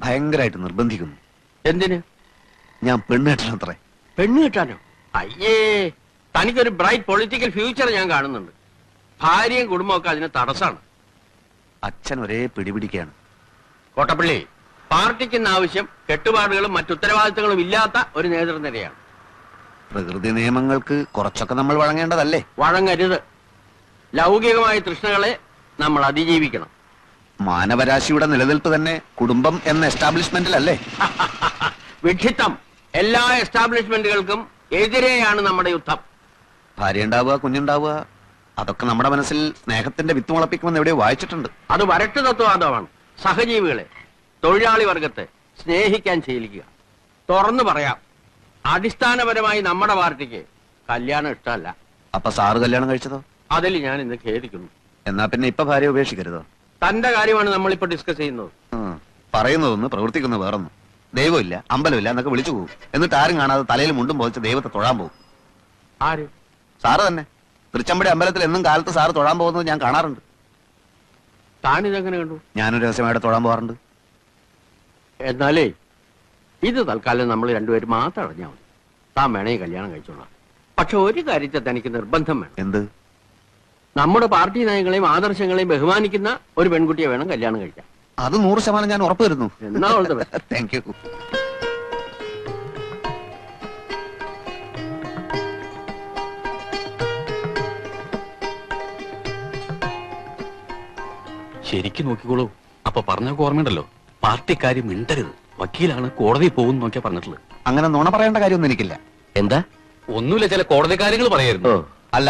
ഭയങ്കരമായിട്ട് നിർബന്ധിക്കുന്നു. എന്തിന്? ഞാൻ പെണ്ണ് കെട്ടണത്രേ. പെണ്ണ് കിട്ടാനോ? അയ്യേ, തനിക്കൊരു ബ്രൈറ്റ് പൊളിറ്റിക്കൽ ഫ്യൂച്ചർ ഞാൻ കാണുന്നുണ്ട്. ഭാര്യയും കുടുംബമൊക്കെ അതിന് തടസ്സാണ്. അച്ഛൻ ഒരേ പിടിപിടിക്കുകയാണ്. കോട്ടപ്പള്ളി, പാർട്ടിക്ക് ഇന്ന് ആവശ്യം കെട്ടുപാടുകളും മറ്റുത്തരവാദിത്തങ്ങളും ഇല്ലാത്ത ഒരു നേതൃനിരയാണ്. പ്രകൃതി നിയമങ്ങൾക്ക് കുറച്ചൊക്കെ നമ്മൾ വഴങ്ങേണ്ടതല്ലേ? വഴങ്ങരുത്. ലൗകികമായ തൃഷ്ണകളെ നമ്മൾ അതിജീവിക്കണം. മാനവരാശിയുടെ നിലനിൽപ്പ് തന്നെ കുടുംബം എന്ന എസ്റ്റാബ്ലിഷ്മെന്റിലല്ലേ? വിഡ്ഢിത്തം. എല്ലാ എസ്റ്റാബ്ലിഷ്മെന്റുകൾക്കും എതിരെയാണ് നമ്മുടെ യുദ്ധം. ഭാര്യ ഉണ്ടാവുക, കുഞ്ഞുണ്ടാവുക, അതൊക്കെ നമ്മുടെ മനസ്സിൽ സ്നേഹത്തിന്റെ വിത്ത് മുളപ്പിക്കുമെന്ന് എവിടെയോ വായിച്ചിട്ടുണ്ട്. അത് വരട്ട് തത്വവാദമാണ്. സഹജീവികളെ, തൊഴിലാളി വർഗത്തെ സ്നേഹിക്കാൻ ശീലിക്കുക. തുറന്നു പറയാം, അടിസ്ഥാനപരമായി നമ്മുടെ പാർട്ടിക്ക് കല്യാണം ഇഷ്ടമല്ല. അപ്പൊ സാറ് കല്യാണം കഴിച്ചതോ? അതിൽ ഞാൻ ഇന്ന് ഖേദിക്കുന്നു. എന്നാ പിന്നെ ഇപ്പൊ ഭാര്യ ഉപേക്ഷിക്കരുതോ? തന്റെ കാര്യമാണ് നമ്മളിപ്പോ ഡിസ്കസ് ചെയ്യുന്നത്. പറയുന്നതൊന്ന്, പ്രവർത്തിക്കുന്നത് വേറൊന്നും. ദൈവമില്ല, അമ്പലമില്ല എന്നൊക്കെ വിളിച്ചു പോകും. എന്നിട്ട് ആരും കാണാതെ തലയിൽ മുണ്ടും പോയിച്ച് ദൈവത്തെ തൊഴാൻ പോകും. ആര്? സാറ് തന്നെ. തൃച്ചമ്പടി അമ്പലത്തിൽ എന്നും കാലത്ത് സാറ് തൊഴാൻ പോകുന്നത് ഞാൻ കാണാറുണ്ട്. താനിതെങ്ങനെ കണ്ടു? ഞാനൊരു രഹസ്യമായിട്ട് തൊഴാൻ പോകാറുണ്ട്. എന്നാലേ ഇത് തൽക്കാലം നമ്മൾ രണ്ടുപേരും മാത്രം അറിഞ്ഞാൽ മതി. താൻ വേണേ കല്യാണം കഴിച്ചോളാം. പക്ഷെ ഒരു കാര്യത്തെ തനിക്ക് നിർബന്ധം വേണം. എന്ത്? നമ്മുടെ പാർട്ടി നയങ്ങളെയും ആദർശങ്ങളെയും ബഹുമാനിക്കുന്ന ഒരു പെൺകുട്ടിയെ വേണം കല്യാണം കഴിക്കാൻ. അത് 100% ഞാൻ ഉറപ്പ് തരുന്നു. എന്നാ താങ്ക് യു. ശരിക്കും നോക്കിക്കോളൂ. അപ്പൊ പറഞ്ഞൊക്കെ ഓർമ്മയുണ്ടല്ലോ, പാർട്ടിക്കാര്യം മിണ്ടരുത്, വക്കീലാണ്, കോടതി പോകും നോക്കിയാ പറഞ്ഞിട്ടുള്ളത്. അങ്ങനെ നുണ പറയേണ്ട കാര്യമൊന്നും എനിക്കില്ല. എന്താ? ഒന്നുമില്ല, ചില കോടതി കാര്യങ്ങൾ പറയായിരുന്നു. അല്ല,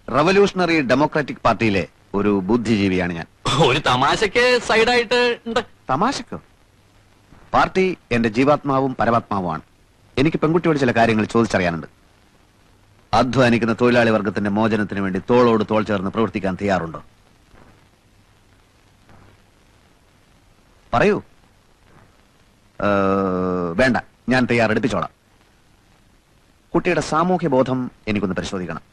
റവല്യൂഷണറി ഡെമോക്രാറ്റിക് പാർട്ടിയിലെ ഒരു ബുദ്ധിജീവിയാണ് ഞാൻ. ഒരു തമാശക്ക് സൈഡായിട്ട് ഉണ്ട്. തമാശക്കോ? പാർട്ടി എന്റെ ജീവാത്മാവും പരമാത്മാവുമാണ്. എനിക്ക് പെൺകുട്ടിയോട് ചില കാര്യങ്ങൾ ചോദിച്ചറിയാനുണ്ട്. അധ്വാനിക്കുന്ന തൊഴിലാളി വർഗത്തിന്റെ മോചനത്തിന് വേണ്ടി തോളോട് തോൾ ചേർന്ന് പ്രവർത്തിക്കാൻ തയ്യാറുണ്ടോ? പറയൂ. വേണ്ട, ഞാൻ തയ്യാറെടുപ്പിച്ചോളാം. കുട്ടിയുടെ സാമൂഹ്യ ബോധം എനിക്കൊന്ന് പരിശോധിക്കണം.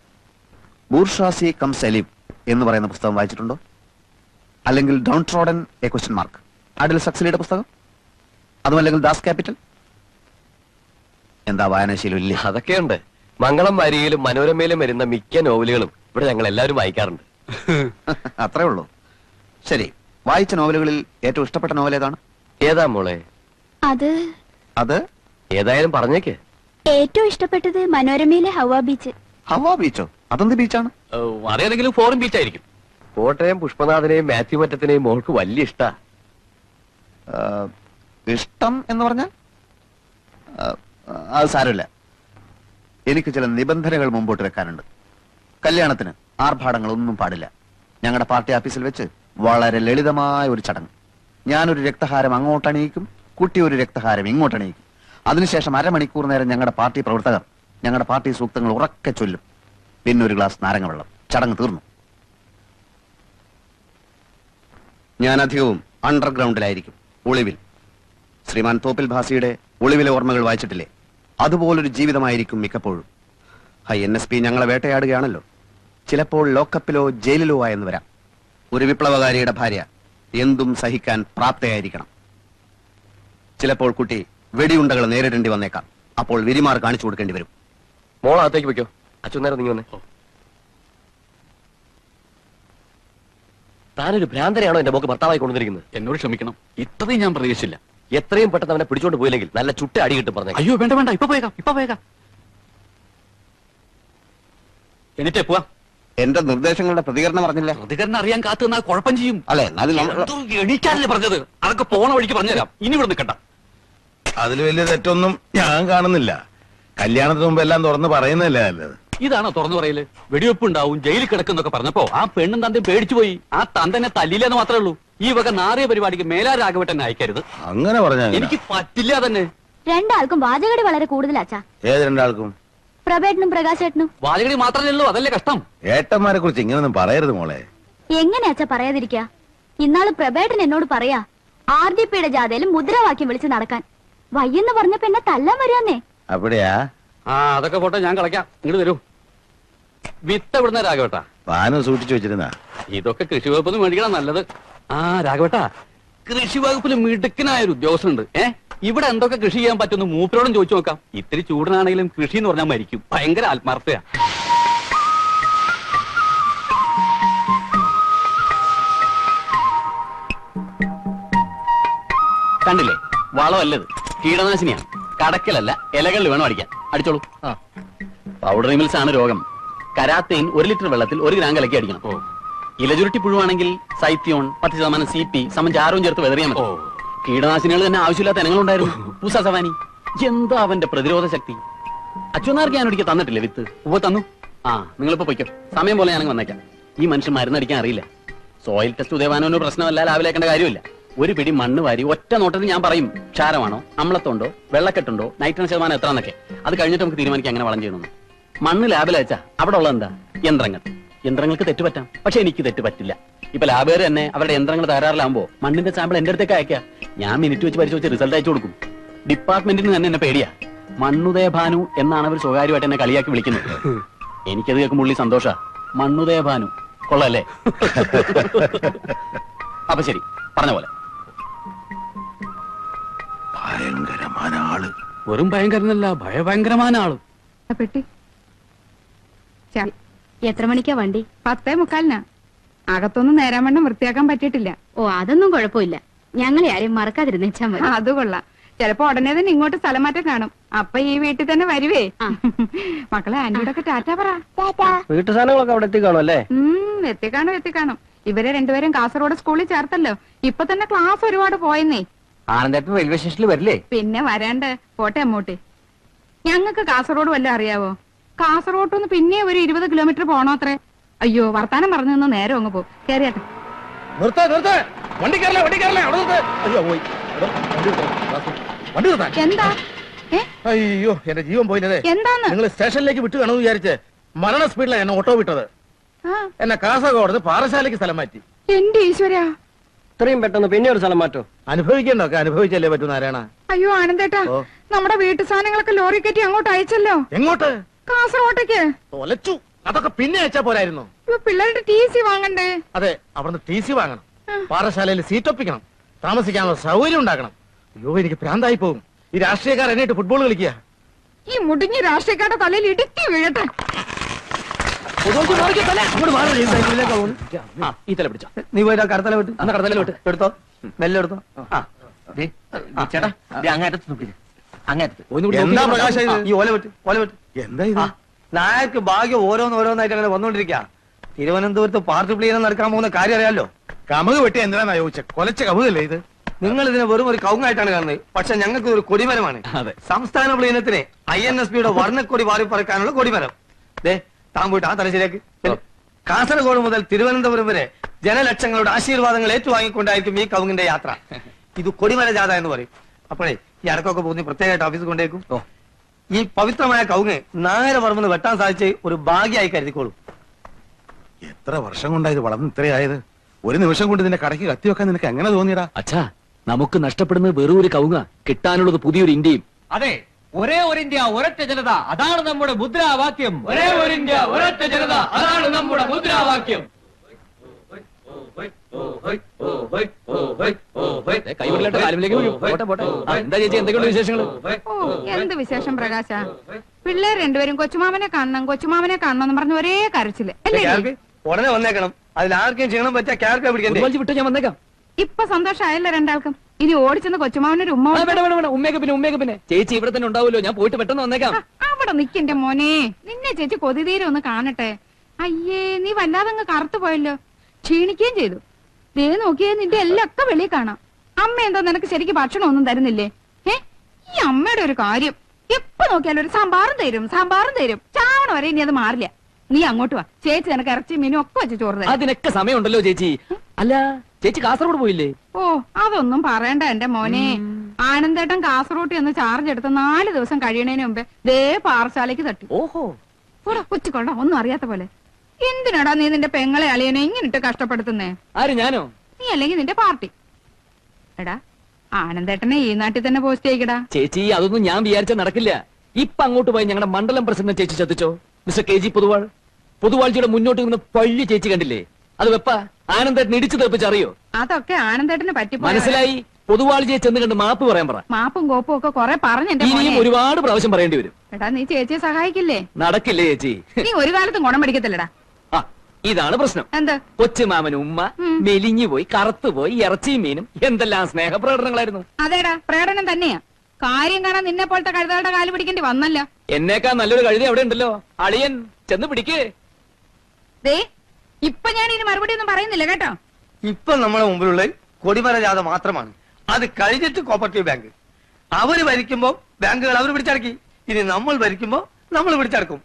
ബൂർഷാസി കം സലീം എന്ന് പറയുന്ന പുസ്തകം വായിച്ചിട്ടുണ്ടോ? അല്ലെങ്കിൽ down trodden a question mark, അഡിൽ സക്സലിയുടെ പുസ്തകം? അതുമല്ലെങ്കിൽ ദാസ് ക്യാപിറ്റൽ? എന്താ വായനാശീലം ഇല്ലേ? അതൊക്കെയുണ്ട്. മംഗളം വാരികയിലും മനോരമയിലും വരുന്ന മിക്ക നോവലുകളും ഇവിടെ ഞങ്ങൾ എല്ലാവരും വായിക്കാറുണ്ട്. അത്രേ ഉള്ളൂ. ശരി, വായിച്ച നോവലുകളിൽ ഏറ്റവും ഇഷ്ടപ്പെട്ട നോവൽ ഏതാണ്? ഏതാ മോളെ? അത് ഏതായാലും പറഞ്ഞേക്ക്. ഏറ്റവും ഇഷ്ടപ്പെട്ടത് മനോരമയിലെ ഹവ ബീച്ച്. ഹവ ബീച്ചോ? അതെന്ത് ബീച്ചാണ്? അതേതെങ്കിലും ഫോറിൻ ബീച്ച് ആയിരിക്കും. കോട്ടയം പുഷ്പനാഥനെയും മാത്യു മറ്റത്തിനെയും മോൾക്ക് വലിയ ഇഷ്ടാ. ഇഷ്ടം എന്ന് പറഞ്ഞാൽ അത് സാരമില്ല. എനിക്ക് ചില നിബന്ധനകൾ മുമ്പോട്ട് വെക്കാനുണ്ട്. കല്യാണത്തിന് ആർഭാടങ്ങളൊന്നും പാടില്ല. ഞങ്ങളുടെ പാർട്ടി ഓഫീസിൽ വെച്ച് വളരെ ലളിതമായ ഒരു ചടങ്ങ്. ഞാനൊരു രക്തഹാരം അങ്ങോട്ടണിയിക്കും, കുട്ടി ഒരു രക്തഹാരം ഇങ്ങോട്ടണിയിക്കും. അതിനുശേഷം അരമണിക്കൂർ നേരം ഞങ്ങളുടെ പാർട്ടി പ്രവർത്തകർ ഞങ്ങളുടെ പാർട്ടി സൂക്തങ്ങൾ ഉറക്കെ ചൊല്ലും. പിന്നെ ഒരു ഗ്ലാസ് നാരങ്ങ വെള്ളം. ചടങ്ങ് തീർന്നു. ഞാൻ അധികവും അണ്ടർഗ്രൗണ്ടിലായിരിക്കും, ഒളിവിൽ. ശ്രീമാൻ തോപ്പിൽ ഭാസിയുടെ ഒളിവിലെ ഓർമ്മകൾ വായിച്ചിട്ടില്ലേ? അതുപോലൊരു ജീവിതമായിരിക്കും മിക്കപ്പോഴും. NSP ഞങ്ങളെ വേട്ടയാടുകയാണല്ലോ. ചിലപ്പോൾ ലോക്കപ്പിലോ ജയിലിലോ ആയെന്ന് വരാം. ഒരു വിപ്ലവകാരിയുടെ ഭാര്യ എന്തും സഹിക്കാൻ പ്രാപ്തയായിരിക്കണം. ചിലപ്പോൾ കുട്ടി വെടിയുണ്ടകൾ നേരിടേണ്ടി വന്നേക്കാം. അപ്പോൾ വിരിമാർ കാണിച്ചു കൊടുക്കേണ്ടി വരും. മോളകത്തേക്ക് വെക്കോ. അച്ഛൻ നേരം നീ വന്നേ. താനൊരു ഭ്രാന്തനെയാണോ എന്റെ മോക്ക് ഭർത്താവായി കൊണ്ടുവന്നിരിക്കുന്നത്? എന്നോട് ക്ഷമിക്കണം, ഇത്രയും ഞാൻ പ്രതീക്ഷിച്ചില്ല. എത്രയും പെട്ടെന്ന് അവനെ പിടിച്ചോണ്ട് പോയില്ലെങ്കിൽ നല്ല ചുട്ട അടി കിട്ടും പറഞ്ഞു. അയ്യോ വേണ്ട വേണ്ട, ഇപ്പൊ പോയേക്കാം. എന്നിട്ടേ പോവാ. എന്റെ നിർദ്ദേശങ്ങളുടെ പ്രതികരണം പറഞ്ഞില്ല. പ്രതികരണം അറിയാൻ കാത്തു നിന്നാൽ കുഴപ്പം ചെയ്യും. അല്ലെ, എണീക്കാനല്ലേ പറഞ്ഞത്? അതൊക്കെ പോണ വഴിക്ക് പറഞ്ഞുതരാം. ഇനി ഇവിടെ നിൽക്കണ്ട. അതിൽ വലിയ തെറ്റൊന്നും ഞാൻ കാണുന്നില്ല. കല്യാണത്തിന് മുമ്പ് എല്ലാം തുറന്ന് പറയുന്നതല്ലേ നല്ലത്. ഇതാണോ തുറന്നു പറയല്? വെടിവെപ്പ് ഉണ്ടാവും, ജയിലിൽ കിടക്കുന്നൊക്കെ പറഞ്ഞപ്പോ ആ പെണ്ണും തന്തയും പേടിച്ചു പോയി. ആ തന്തനെ തല്ലില്ലെന്ന് മാത്രമേ ഉള്ളൂ. ഈ വക നാറിയ പരിപാടിക്ക് മേലാ രാഘവട്ടനെ അയക്കരുത്. അങ്ങനെ പറഞ്ഞാ എനിക്ക് പറ്റില്ല തന്നെ. രണ്ടാൾക്കും വാചകടി വളരെ കൂടുതലാച്ചാ. ഏത് രണ്ടാൾക്കും? പ്രഭേട്ടനും പ്രകാശേട്ടനും. വാചകടി മാത്രമേ ഉള്ളൂ, അതല്ലേ കഷ്ടം. ഏട്ടന്മാരെ കുറിച്ച് ഇങ്ങനൊന്നും പറയരുത് മോളെ. എങ്ങനെയാച്ചാ പറയാതിരിക്കാ? ഇന്നാള് പ്രഭേട്ടൻ എന്നോട് പറയാ RDPയുടെ ജാഥയിൽ മുദ്രാവാക്യം വിളിച്ച് നടക്കാൻ. വയ്യെന്ന് പറഞ്ഞപ്പോ എന്നെ തല്ലാൻ വരുന്നേ. അവിടെയാ? അതൊക്കെ പോട്ടെ, ഞാൻ കളയ്ക്കാം. ഇങ്ങോട്ട് തരൂ. വിത്ത് എവിടുന്ന രാഘവട്ടാ? പാനം സൂക്ഷിച്ചു വെച്ചിരുന്ന. ഇതൊക്കെ കൃഷി വകുപ്പൊന്ന് മേടിക്കണം, നല്ലത്. രാഘവട്ടാ, കൃഷി വകുപ്പിൽ മിടുക്കനായ ഒരു ഉദ്യോഗസ്ഥനുണ്ട്. ഇവിടെ എന്തൊക്കെ കൃഷി ചെയ്യാൻ പറ്റുമെന്ന് മൂപ്പരോടും ചോദിച്ചു നോക്കാം. ഇത്തിരി ചൂടനാണെങ്കിലും കൃഷി എന്ന് പറഞ്ഞാൽ മരിക്കും. ഭയങ്കര ആത്മാർത്ഥയാ. കണ്ടില്ലേ, വളമല്ലത്, കീടനാശിനിയാണ്. കടക്കലല്ല, ഇലകളിൽ വേണം അടിക്കാൻ. അടിച്ചോളൂ. പൗഡർ മിൽസ് ആണ് രോഗം. കരാത്തേൻ 1 ലിറ്റർ വെള്ളത്തിൽ 1 ഗ്രാം കലക്കി അടിക്കണം. ഇലചുരുട്ടി പുഴുവാണെങ്കിൽ സൈത്യോൺ 10% CP ചാരവും ചേർത്ത് വെതറിയാൽ മതി. കീടനാശിനികൾ തന്നെ ആവശ്യമില്ലാത്ത ഇനങ്ങളുണ്ടായിരുന്നു. പൂസ സവാനി, എന്താ അവന്റെ പ്രതിരോധ ശക്തി. അച്ഛനാർക്ക് ഞാൻ ഒരിക്കൽ തന്നിട്ടില്ലേ വിത്ത്? ഉവ്വ തന്നു. നിങ്ങളിപ്പോ പൊയ്ക്കോ, സമയം പോലെ ഞാനങ്ങ് വന്നേക്കാം. ഈ മനുഷ്യൻ മരുന്നടിക്കാൻ അറിയില്ല. സോയിൽ ടെസ്റ്റ് ഉദയവാനോ പ്രശ്നമല്ല, ലാവിലേക്കേണ്ട കാര്യമില്ല. ഒരു പിടി മണ്ണ് വാരി ഒറ്റ നോട്ടത്തിൽ ഞാൻ പറയും ക്ഷാരമാണോ, അമ്ലത്തുണ്ടോ, വെള്ളക്കെട്ടുണ്ടോ, നൈട്രജൻ ശതമാനം എത്രന്നൊക്കെ. അത് കഴിഞ്ഞിട്ട് നമുക്ക് തീരുമാനിക്കാം എങ്ങനെ വളം ചെയ്യണമെന്ന്. മണ്ണ് ലാബിൽ അയച്ചാ അവിടെ ഉള്ളത് എന്താ? യന്ത്രങ്ങൾക്ക് തെറ്റുപറ്റാം, പക്ഷെ എനിക്ക് തെറ്റുപറ്റില്ല. ഇപ്പൊ ലാബുകാർ തന്നെ അവരുടെ യന്ത്രങ്ങൾ തകരാറിലാകുമ്പോ മണ്ണിന്റെ സാമ്പിൾ എന്റെ അടുത്തേക്ക് അയക്കാം. ഞാൻ മിനിറ്റ് വെച്ച് പരിശോധിച്ച് റിസൾട്ട് അയച്ചു കൊടുക്കും. ഡിപ്പാർട്ട്മെന്റിന് തന്നെ എന്നെ പേടിയാ. മണ്ണുദയ ഭാനു എന്നാണ് അവർ സ്വകാര്യമായിട്ട് എന്നെ കളിയാക്കി വിളിക്കുന്നത്. എനിക്കത് കേൾക്കുമ്പോൾ ഉള്ളി സന്തോഷ. മണ്ണുദയ ഭാനു കൊള്ളല്ലേ? അപ്പൊ ശരി, പറഞ്ഞ പോലെ. ഭയങ്കരമായ ആള്. വെറും ഭയങ്കരനല്ല, ഭയങ്കരമായ ആള്. പെട്ടി എത്ര മണിക്കാ വണ്ടി? 10:45. അകത്തൊന്നും നേരാൻ വണ്ണം വൃത്തിയാക്കാൻ പറ്റിയിട്ടില്ല. ഓ, അതൊന്നും കുഴപ്പമില്ല. ഞങ്ങളെ ആരെയും മറക്കാതിരുന്നേച്ചാ മതി. അത് കൊള്ളാം. ചിലപ്പോ ഉടനെ തന്നെ ഇങ്ങോട്ട് സ്ഥലം മാറ്റം കാണും. അപ്പൊ ഈ വീട്ടിൽ തന്നെ വരുവേ. മക്കളെ ആന്റിയോടൊക്കെ ടാറ്റ പറ. വീട്ടു സാധനങ്ങളൊക്കെ അവിടെ എത്തിക്കാണോ അല്ലേ? എത്തിക്കാണും. ഇവരെ രണ്ടുപേരും കാസർഗോഡ് സ്കൂളിൽ ചേർത്തല്ലോ. ഇപ്പൊ തന്നെ ക്ലാസ് ഒരുപാട് പോയെന്നേ. ആനന്ദേട്ടൻ റെയിൽവേ സ്റ്റേഷനിൽ വരില്ലേ? പിന്നെ വരാണ്ട്. പോട്ടെ അമ്മൂട്ടി. ഞങ്ങൾക്ക് കാസർഗോഡ് വല്ലതും അറിയാവോ? കാസർഗോഡ് പിന്നെ ഒരു 20 കിലോമീറ്റർ പോണോ അത്രേ. അയ്യോ, വർത്താനം പറഞ്ഞു നിന്ന് നേരം അങ്ങ് പോകും. കേറിയാട്ടെ. എന്താ? അയ്യോ, എന്റെ ജീവൻ പോയില്ലേ. എന്താന്ന്? നിങ്ങൾ സ്റ്റേഷനിലേക്ക് വിട്ടു കാണുമെന്ന് വിചാരിച്ച് മരണ സ്പീഡിലാണ് എന്നെ ഓട്ടോ വിട്ടത്. എന്നെ കാസർഗോഡ് പാറശാലയ്ക്ക് സ്ഥലം മാറ്റി. എന്റെ ഈശ്വര, ഇത്രയും പെട്ടെന്ന് പിന്നെ ഒരു സ്ഥലം മാറ്റോ? അനുഭവിക്കണ്ടൊക്കെ അനുഭവിച്ചല്ലേ പറ്റൂ നാരായണ. അയ്യോ ആനന്ദേട്ടാ, നമ്മുടെ വീട്ടു സാധനങ്ങളൊക്കെ ലോറി കയറ്റി അങ്ങോട്ട് അയച്ചല്ലോ. എങ്ങോട്ട്? കാസർഗോട്ടേക്ക്. തൊലച്ചു. അതൊക്കെ പിന്നെ അയച്ചാ പോരായിരുന്നു. പിള്ളേരുടെ TC വാങ്ങണ്ടേ? അതെ, അവിടുന്ന് TC വാങ്ങണം. പാറശാലയിൽ സീറ്റ് ഒപ്പിക്കണം. താമസിക്കാനുള്ള സൗകര്യം ഉണ്ടാക്കണം. അയ്യോ, എനിക്ക് ഭ്രാന്തായി പോകും. ഈ രാഷ്ട്രീയക്കാർ എന്നിട്ട് ഫുട്ബോൾ കളിക്കുക. ഈ മുടിഞ്ഞ രാഷ്ട്രീയക്കാരുടെ തലയിൽ ഇടുക്കി വീഴട്ടെ. ഈ തല പിടിച്ചോ. നീ പോയി കടത്തല വിട്ട് കടത്തല വിട്ട് എടുത്തോ, മെല്ലെ എടുത്തോ. ചേട്ടാ, എന്താ പ്രകാശ ഇത്? ഈ ഓല വിട്ട് എന്താ ഇത്? നായർക്ക് ഭാഗ്യം ഓരോന്നായിട്ട് അങ്ങനെ വന്നോണ്ടിരിക്കുക. തിരുവനന്തപുരത്ത് പാർട്ടി പ്ലീനം നടക്കാൻ പോകുന്ന കാര്യം അറിയാലോ. കമുക് വെട്ടി എന്തിനാ ചോദിച്ച? കൊലച്ച കമുകല്ലേ ഇത്? നിങ്ങൾ ഇതിനെ വെറും ഒരു കവുങ്ങായിട്ടാണ് കാണുന്നത്. പക്ഷെ ഞങ്ങൾക്ക് ഒരു കൊടിമരമാണ്. സംസ്ഥാന പ്ലീനത്തിന് INSPയുടെ വർണ്ണക്കൊടി വാരി പറക്കാനുള്ള കൊടിമരം. താൻ പോയിട്ട് ആ തലശ്ശേരിക്ക്. കാസർഗോഡ് മുതൽ തിരുവനന്തപുരം വരെ ജനലക്ഷങ്ങളുടെ ആശീർവാദങ്ങൾ ഏറ്റുവാങ്ങിക്കൊണ്ടായിരിക്കും ഈ കവുങ്ങിന്റെ യാത്ര. ഇത് കൊടിമര ജാഥ എന്ന് പറയും. അപ്പോഴേ ഈ അടക്കമൊക്കെ പോകുന്ന പ്രത്യേകമായിട്ട് ഓഫീസിൽ കൊണ്ടേക്കും. ഈ പവിത്രമായ കവുങ്ങ് നായര പറമ്പെന്ന് വെട്ടാൻ സാധിച്ച് ഒരു ഭാഗ്യമായി കരുതിക്കോളൂ. എത്ര വർഷം കൊണ്ടായത് വളർന്ന് ഇത്രയായത്? ഒരു നിമിഷം കൊണ്ട് ഇതിന്റെ കടയ്ക്ക് കത്തിവെക്കാൻ നിനക്ക് എങ്ങനെ തോന്നിയടാ? അച്ഛാ, നമുക്ക് നഷ്ടപ്പെടുന്നത് വെറും ഒരു കവുങ്ങ, കിട്ടാനുള്ളത് പുതിയൊരു ഇന്ത്യയും. അതെ, ഒരേ ഒരു ഇന്ത്യ ഒരൊറ്റ ജനത, അതാണ് നമ്മുടെ മുദ്രാവാക്യം. ഒരേ ഒരു ഇന്ത്യ ഒരൊറ്റ ജനത, അതാണ് നമ്മുടെ മുദ്രാവാക്യം. എന്താ ചേച്ചി, എന്തൊക്കെയുണ്ട് വിശേഷങ്ങള്? എന്ത് വിശേഷം പ്രകാശ? പിള്ളേർ രണ്ടുപേരും കൊച്ചുമാമനെ കാണണം എന്ന് പറഞ്ഞ് ഒരേ കരച്ചില് അല്ലേ? ഉടനെ വന്നേക്കണം. അതിലാർക്കും ക്ഷീണം പറ്റാ ക്യാരക്ടർ പിടിക്കണ്ടേ? വിട്ട് ഞാൻ വന്നേക്കാം. ഇപ്പൊ സന്തോഷമായല്ലോ രണ്ടാൾക്കും. ഇനി ഓടിച്ചെന്ന് കൊച്ചുമാവനൊരു ഉമ്മ. ഉമ്മയൊക്കെ പിന്നെ ചേച്ചി ഇവിടെ തന്നെ ഉണ്ടാവുമല്ലോ. ഞാൻ പോയിട്ട് പെട്ടെന്ന് വന്നേക്കാം. അവിടെ നിക്കന്റെ മോനെ, നിന്നെ ചേച്ചി കൊതിതീരെ ഒന്ന് കാണട്ടെ. അയ്യേ, നീ വല്ലാതങ്ങ് കറുത്തു പോയല്ലോ. ക്ഷീണിക്കുകയും ചെയ്തു. ദേ നോക്കിയേ, നിന്റെ എല്ലാം ഒക്കെ വെളിയിൽ കാണാം. അമ്മ എന്താ നിനക്ക് ശരിക്കും ഭക്ഷണം ഒന്നും തരുന്നില്ലേ? ഈ അമ്മയുടെ ഒരു കാര്യം, എപ്പോ നോക്കിയാലും ഒരു സാമ്പാറും തരും. ചാവണ വരെ ഇനി അത് മാറില്ല. നീ അങ്ങോട്ട് വാ, ചേച്ചി നിനക്ക് ഇറച്ചി മീനും ഒക്കെ വെച്ച് ചോറ് തരും. അതിനൊക്കെ സമയമുണ്ടല്ലോ ചേച്ചി. അല്ല, ചേച്ചി കാസർഗോഡ് പോയില്ലേ? ഓ, അതൊന്നും പറയണ്ട എന്റെ മോനെ. ആനന്ദേട്ടൻ കാസർഗോഡ് എന്ന് ചാർജ് എടുത്ത് 4 ദിവസം കഴിയണേന് മുമ്പേ ദേ പാറശാലയ്ക്ക് തട്ടി. ഓഹോ, കൊച്ചുകൊള്ള ഒന്നും അറിയാത്ത പോലെ. എന്തിനാടാ നീ നിന്റെ പെങ്ങളെ അളിയനെ ഇങ്ങനിട്ട് കഷ്ടപ്പെടുത്തുന്നേ? ആര്, ഞാനോ? നീ അല്ലെങ്കിൽ നിന്റെ പാർട്ടി. എടാ, ആനന്ദേട്ടനെ ഈ നാട്ടിൽ തന്നെ പോസ്റ്റ് ചെയ്യിക്കടാ. ചേച്ചി, അതൊന്നും ഞാൻ വിചാരിച്ച നടക്കില്ല. ഇപ്പൊ അങ്ങോട്ട് പോയി ഞങ്ങളുടെ മണ്ഡലം പ്രസിഡന്റ് ചേച്ചി ചതിച്ചോ? മിസ്റ്റർ KG പൊതുവാൾജിയുടെ മുന്നോട്ട് നിന്ന് പള്ളി ചേച്ചി കണ്ടില്ലേ? അത് വെപ്പാ. ആനന്ദേട്ടൻ ഇടിച്ചു തെപ്പിച്ചറിയോ? അതൊക്കെ ആനന്ദേട്ടന് പറ്റിപ്പോ മനസ്സിലായി. പൊതുവാളിയെ ചെന്ന് കണ്ട് മാപ്പ് പറയാൻ പറ. മാപ്പും കോപ്പും ഒക്കെ കൊറേ പറഞ്ഞു എന്റെ ഇനിയും മോനെ. ഒരുപാട് പ്രാവശ്യം പറയേണ്ടി വരും. എടാ നീ ചേച്ചിയെ സഹായിക്കില്ലേ? നടക്കില്ലേ ചേച്ചി? നീ ഒരു കാലത്തും ഗുണം പഠിക്കത്തില്ലടാ. ആ ഇതാണ് പ്രശ്നം. എന്ത്? കൊച്ചുമാമനും ഉമ്മ മെലിഞ്ഞു പോയി, കറുത്തുപോയി, ഇറച്ചിയും മീനും എന്തെല്ലാം സ്നേഹപ്രകടനങ്ങളായിരുന്നു. അതേടാ പ്രകടനം തന്നെയാ. കാര്യം കാണാൻ നിന്നെ പോലത്തെ കഴുതകളുടെ കാല് പിടിക്കേണ്ടി വന്നല്ല. എന്നേക്കാ നല്ലൊരു കഴുതി അവിടെ ഉണ്ടല്ലോ. അളിയൻ ചെന്ന് പിടിക്കേ. ദേ ഇപ്പൊ ഞാൻ ഇതിന് മറുപടി ഒന്നും പറയുന്നില്ല കേട്ടോ. ഇപ്പൊ നമ്മുടെ മുമ്പിലുള്ള കൊടിമര ജാഥ മാത്രമാണ്. അത് കഴിഞ്ഞിട്ട് കോപ്പറേറ്റീവ് ബാങ്ക്. അവര് ഭരിക്കുമ്പോ ബാങ്കുകൾ അവർ പിടിച്ചടക്കി. ഇനി നമ്മൾ ഭരിക്കുമ്പോ നമ്മൾ പിടിച്ചടക്കും.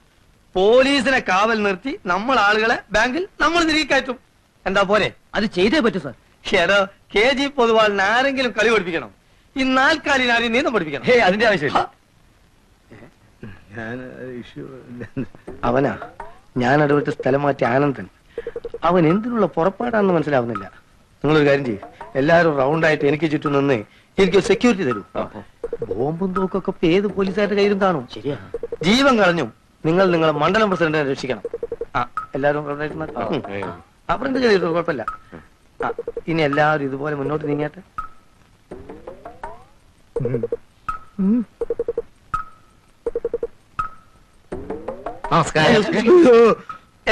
പോലീസിനെ കാവൽ നിർത്തി നമ്മൾ ആളുകളെ ബാങ്കിൽ നമ്മൾ തിരികെ കയറ്റും. എന്താ പോരെ? അത് ചെയ്തേ പറ്റൂ സാർ. ഷെറോ KG പൊതുവാളിന് ആരെങ്കിലും കളി പഠിപ്പിക്കണം. ഈ നാൽക്കാലിന് ആരെയും നീന്തം പഠിപ്പിക്കണം. അതിന്റെ ആവശ്യമില്ല. അവനാ ഞാൻ ഇടപെട്ട് സ്ഥലം മാറ്റി ആനന്ദൻ. അവൻ എന്തിനുള്ള പുറപ്പാടാണെന്ന് മനസ്സിലാവുന്നില്ല. നിങ്ങളൊരു കാര്യം ചെയ്യും, എല്ലാവരും റൗണ്ടായിട്ട് എനിക്ക് ചുറ്റും നിന്ന് എനിക്ക് സെക്യൂരിറ്റി തരൂ. ബോംബും തോക്കൊക്കെ ഇപ്പൊ ഏത് പോലീസുകാരുടെ കയ്യിലും കാണും. ശരിയാ. ജീവൻ കളഞ്ഞു നിങ്ങൾ നിങ്ങളെ മണ്ഡലം പ്രസിഡന്റിനെ രക്ഷിക്കണം. ആ എല്ലാവരും റൗണ്ടായിട്ട് അപ്പുറം ചെയ്തിട്ടു, കുഴപ്പമില്ല. ആ ഇനി എല്ലാവരും ഇതുപോലെ മുന്നോട്ട് നീങ്ങാട്ടെ. നമസ്കാരം.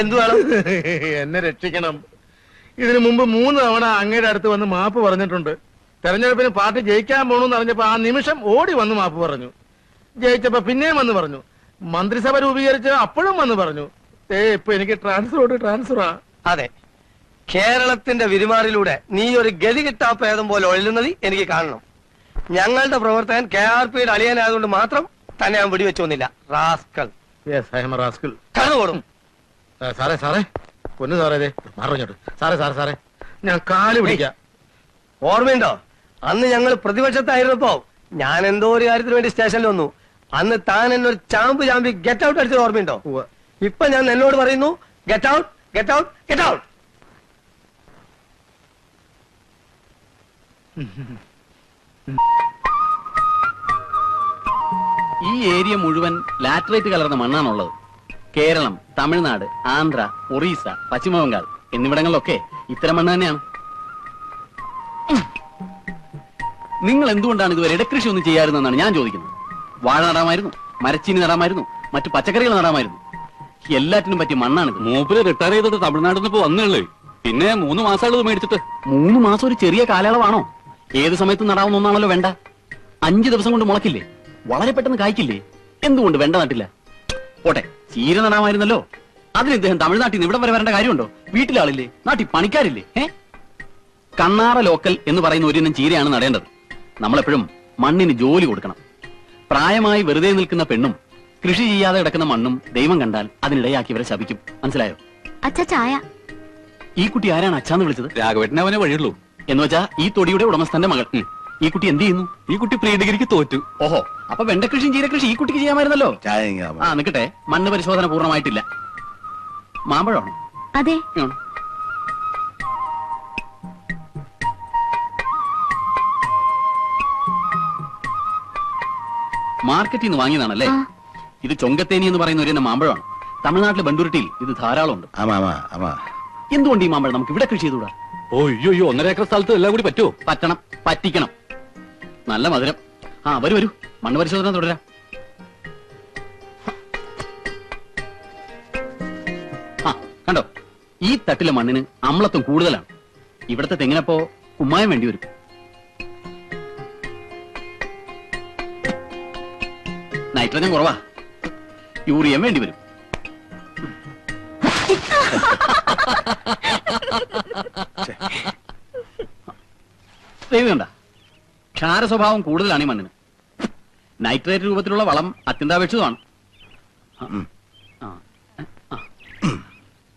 എന്തു വേണം? എന്നെ രക്ഷിക്കണം. ഇതിനു മുമ്പ് 3 തവണ അങ്ങയുടെ അടുത്ത് വന്ന് മാപ്പ് പറഞ്ഞിട്ടുണ്ട്. തെരഞ്ഞെടുപ്പിന് പാർട്ടി ജയിക്കാൻ പോണെന്ന് അറിഞ്ഞപ്പോ ആ നിമിഷം ഓടി വന്ന് മാപ്പ് പറഞ്ഞു. ജയിച്ചപ്പോ പിന്നെയും വന്ന് പറഞ്ഞു. മന്ത്രിസഭ രൂപീകരിച്ച് അപ്പോഴും വന്ന് പറഞ്ഞു. ഇപ്പൊ എനിക്ക് ട്രാൻസ്ഫറാ. അതെ, കേരളത്തിന്റെ വിരുമാറിലൂടെ നീ ഒരു ഗതി കിട്ടാ പ്രേതം പോലെ ഒഴുകുന്നത് എനിക്ക് കാണണം. ഞങ്ങളുടെ പ്രവർത്തകൻ KRPയുടെ അളിയനായതുകൊണ്ട് മാത്രം തന്നെ ഞാൻ വെടിവെച്ചൊന്നില്ല. റാസ്കൾ കണ്ണുകൊടും. സാറേ പൊന്നു സാറേ മറഞ്ഞോട്ട്. സാറേ ഞാൻ കാല് പിടിക്കാം. ഓർമ്മയുണ്ടോ അന്ന് ഞങ്ങൾ പ്രതിപക്ഷത്തായിരുന്നപ്പോ ഞാൻ എന്തോ ഒരു കാര്യത്തിന് വേണ്ടി സ്റ്റേഷനിൽ വന്നു. അന്ന് താൻ എന്നൊരു ചാമ്പി ഗെറ്റ് ഔട്ട് അടിച്ചത് ഓർമ്മയുണ്ടോ? ഇപ്പൊ ഞാൻ എന്നോട് പറയുന്നു get out get out get out. ഈ ഏരിയ മുഴുവൻ ലാറ്ററൈറ്റ് കലർന്ന മണ്ണാണുള്ളത്. കേരളം, തമിഴ്നാട്, ആന്ധ്ര, ഒറീസ, പശ്ചിമബംഗാൾ എന്നിവിടങ്ങളിലൊക്കെ ഇത്തരം മണ്ണ് തന്നെയാണ്. നിങ്ങൾ എന്തുകൊണ്ടാണ് ഇതുവരെ ഇടകൃഷി ഒന്നും ചെയ്യാറുതെന്നാണ് ഞാൻ ചോദിക്കുന്നത്. വാഴ നടാമായിരുന്നു, മരച്ചീനി നടാമായിരുന്നു, മറ്റു പച്ചക്കറികൾ നടാമായിരുന്നു. എല്ലാറ്റിനും പറ്റിയ മണ്ണാണിത്. മൂപ്പര് റിട്ടയർ ചെയ്തിട്ട് തമിഴ്നാട്ടിൽ നിന്ന് ഇപ്പൊ വന്നുള്ളൂ. പിന്നെ 3 മാസമുള്ളത് മേടിച്ചിട്ട്. 3 മാസം ഒരു ചെറിയ കാലയളവാണോ? ഏത് സമയത്തും നടാവുന്ന ഒന്നാണല്ലോ വെണ്ട. 5 ദിവസം കൊണ്ട് മുളക്കില്ലേ? വളരെ പെട്ടെന്ന് കായ്ക്കില്ലേ? എന്തുകൊണ്ട് വെണ്ട നട്ടില്ല? പോട്ടെ, ചീര നടാമായിരുന്നല്ലോ. അതിന് ഇദ്ദേഹം തമിഴ്നാട്ടിൽ നിന്ന് ഇവിടെ വരെ വരേണ്ട കാര്യമുണ്ടോ? വീട്ടിലാളില്ലേ? നാട്ടിൽ പണിക്കാരില്ലേ? കണ്ണാറ ലോക്കൽ എന്ന് പറയുന്ന ഒരിനം ചീരയാണ് നടേണ്ടത്. നമ്മളെപ്പോഴും മണ്ണിന് ജോലി കൊടുക്കണം. പ്രായമായി വെറുതെ നിൽക്കുന്ന പെണ്ണും കൃഷി ചെയ്യാതെ കിടക്കുന്ന മണ്ണും ദൈവം കണ്ടാൽ അതിനിടയാക്കിയവരെ ശപിക്കും. മനസ്സിലായോ? അച്ഛാ ചായ. ഈ കുട്ടി ആരാണ് അച്ഛാന്ന് വിളിച്ചത്? രാഘവേട്ടനെ അവനെ വഴിയുള്ളൂ. എന്ന് വെച്ചാ ഈ തൊടിയുടെ ഉടമസ്ഥന്റെ മകൾ. ഈ കുട്ടി എന്ത് ചെയ്യുന്നു? ഈ കുട്ടി പ്രീ ഡിഗ്രിക്ക് തോറ്റു. ഓഹോ, അപ്പൊ വെണ്ടകൃഷിയും ചീരകൃഷി ഈ കുട്ടിക്ക് ചെയ്യാമായിരുന്നല്ലോ. ആ നിക്കട്ടെ, മണ്ണ് പരിശോധന പൂർണ്ണമായിട്ടില്ല. മാമ്പഴമാണോ? അതെ. മാർക്കറ്റിൽ നിന്ന് വാങ്ങിയതാണല്ലേ? ഇത് ചൊങ്കത്തേനി എന്ന് പറയുന്ന ഒരു മാമ്പഴമാണ്. തമിഴ്നാട്ടിലെ ബണ്ടുരുട്ടിയിൽ ഇത് ധാരാളം ഉണ്ട്. എന്തുകൊണ്ട് ഈ മാമ്പഴം നമുക്ക് ഇവിടെ കൃഷി ചെയ്തുകൂടാ? ഓയ്യോ 1.5 ഏക്കർ സ്ഥലത്ത് എല്ലാം കൂടി പറ്റുമോ? പറ്റണം, പറ്റിക്കണം. നല്ല മധുരം. വരൂ മണ്ണ് പരിശോധന തുടരാം. കണ്ടോ, ഈ തട്ടിലെ മണ്ണിന് അമ്ലത്വം കൂടുതലാണ്. ഇവിടുത്തെ തെങ്ങിനപ്പോ കുമ്മായം വേണ്ടി വരും. നൈട്രജൻ കുറവാ, യൂറിയം വേണ്ടി വരും. ദൈവണ്ട, ക്ഷാര സ്വഭാവം കൂടുതലാണ് ഈ മണ്ണിന്. നൈട്രേറ്റ് രൂപത്തിലുള്ള വളം അത്യന്താപേക്ഷിതമാണ്.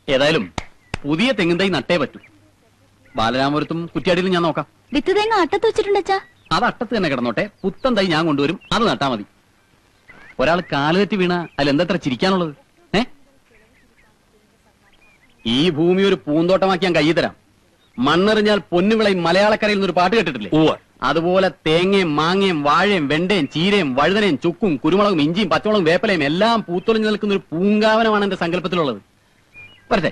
ഏതായാലും പുതിയ തെങ്ങിൻ തൈ നട്ടേ പറ്റൂ. ബാലരാമപുരത്തും കുറ്റ്യാടിയിലും ഞാൻ നോക്കാം. വിത്ത് തേങ്ങ അട്ടത്ത് വെച്ചിട്ടുണ്ടച്ചാ? അത് അട്ടത്ത് തന്നെ കിടന്നോട്ടെ. പുത്തൻ തൈ ഞാൻ കൊണ്ടുവരും, അത് നട്ടാ മതി. ഒരാൾ കാലുതെറ്റി വീണ അതിലെന്തത്ര ചിരിക്കാനുള്ളത്? ഈ ഭൂമി ഒരു പൂന്തോട്ടമാക്കി ഞാൻ കയ്യിൽ തരാം. മണ്ണെറിഞ്ഞാൽ പൊന്നുവിളയും മലയാളക്കരയിൽ നിന്നൊരു പാട്ട് കേട്ടിട്ടില്ലേ? അതുപോലെ തേങ്ങയും മാങ്ങയും വാഴയും വെണ്ടയും ചീരയും വഴുതനയും ചുക്കും കുരുമുളകും ഇഞ്ചിയും പച്ചമുളകും വേപ്പലയും എല്ലാം പൂത്തൊളിഞ്ഞു നിൽക്കുന്ന ഒരു പൂങ്കാവനമാണ് എന്റെ സങ്കല്പത്തിലുള്ളത്. വരട്ടെ.